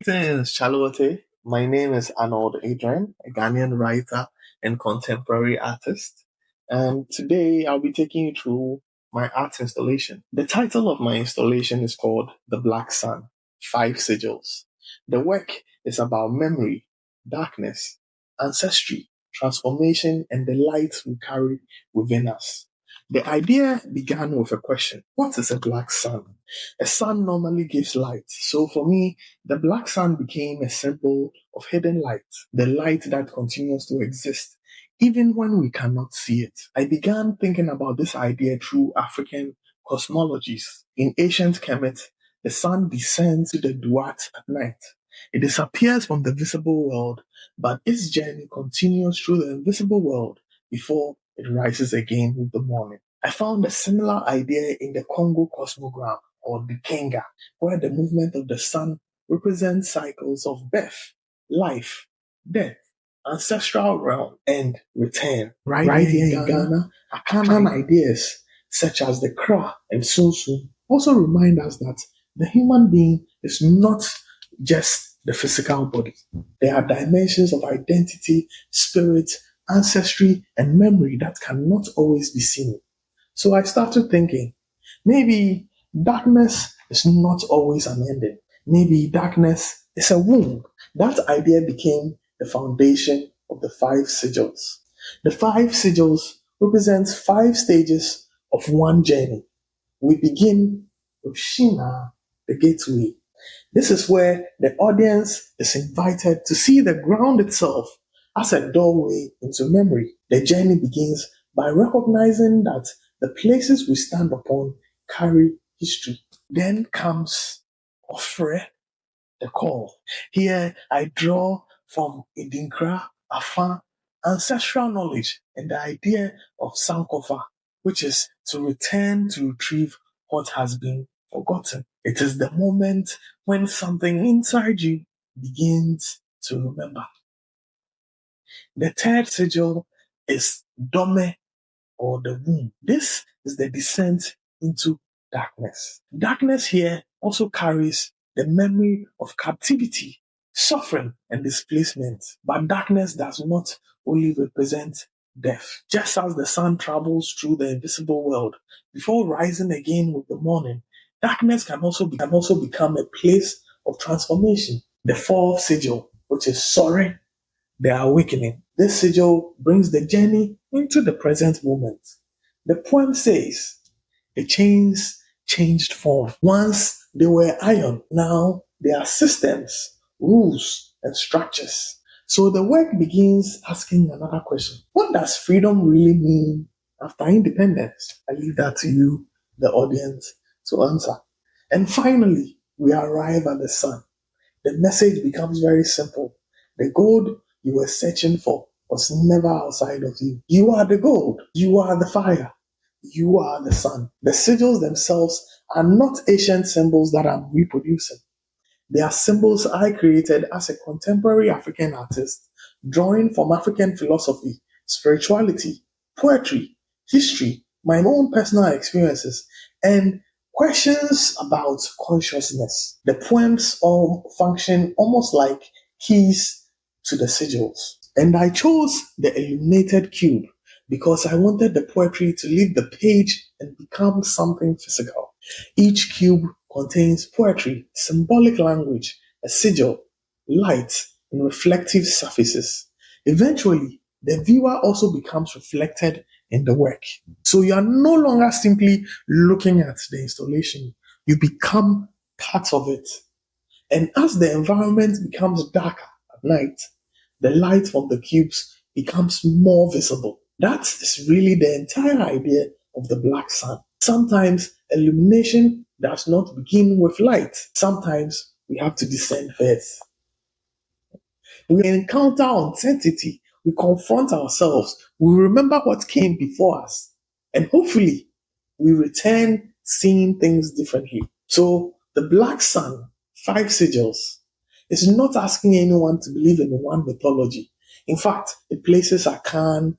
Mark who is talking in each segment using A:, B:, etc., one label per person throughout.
A: Greetings, Chale Wote. My name is Arnold Adrian, a Ghanaian writer and contemporary artist. And today I'll be taking you through my art installation. The title of my installation is called The Black Sun, Five Sigils. The work is about memory, darkness, ancestry, transformation, and the light we carry within us. The idea began with a question. What is a black sun? A sun normally gives light. So for me, the black sun became a symbol of hidden light, the light that continues to exist even when we cannot see it. I began thinking about this idea through African cosmologies. In ancient Kemet, the sun descends to the duat at night. It disappears from the visible world, but its journey continues through the invisible world before it rises again with the morning. I found a similar idea in the Kongo Cosmogram or Dikenga, where the movement of the sun represents cycles of birth, life, death, ancestral realm, and return. Right here in Ghana, Akan ideas such as the Kra and Sunsum also remind us that the human being is not just the physical body. There are dimensions of identity, spirit, ancestry, and memory that cannot always be seen. So I started thinking, maybe darkness is not always an ending. Maybe darkness is a womb. That idea became the foundation of the five sigils. The five sigils represent five stages of one journey. We begin with Shina, the gateway. This is where the audience is invited to see the ground itself as a doorway into memory. The journey begins by recognizing that the places we stand upon carry history. Then comes Ofre, the call. Here I draw from Idinkra, Afan, ancestral knowledge and the idea of Sankofa, which is to return to retrieve what has been forgotten. It is the moment when something inside you begins to remember. The third sigil is Dome, or the womb. This is the descent into darkness. Darkness here also carries the memory of captivity, suffering, and displacement. But darkness does not only represent death. Just as the sun travels through the invisible world before rising again with the morning, darkness can also become a place of transformation. The fourth sigil, which is Sorry, the awakening. This sigil brings the journey into the present moment. The poem says, the chains changed form. Once they were iron, now they are systems, rules, and structures. So the work begins asking another question. What does freedom really mean after independence? I leave that to you, the audience, to answer. And finally, we arrive at the sun. The message becomes very simple. The gold you were searching for was never outside of you. You are the gold. You are the fire. You are the sun. The sigils themselves are not ancient symbols that I'm reproducing. They are symbols I created as a contemporary African artist, drawing from African philosophy, spirituality, poetry, history, my own personal experiences, and questions about consciousness. The poems all function almost like keys to the sigils. And I chose the illuminated cube because I wanted the poetry to leave the page and become something physical. Each cube contains poetry, symbolic language, a sigil, light, and reflective surfaces. Eventually, the viewer also becomes reflected in the work. So you are no longer simply looking at the installation, you become part of it. And as the environment becomes darker at night, the light from the cubes becomes more visible. That is really the entire idea of the black sun. Sometimes illumination does not begin with light. Sometimes we have to descend first. We encounter uncertainty. We confront ourselves. We remember what came before us. And hopefully, we return seeing things differently. So, the black sun, five sigils, is not asking anyone to believe in one mythology. In fact, it places Akan,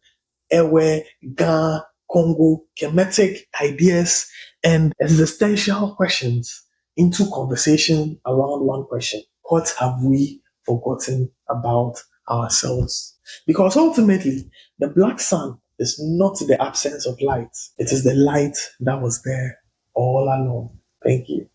A: Ewe, Ga, Kongo, Kemetic ideas, and existential questions into conversation around one question. What have we forgotten about ourselves? Because ultimately, the black sun is not the absence of light, it is the light that was there all along. Thank you.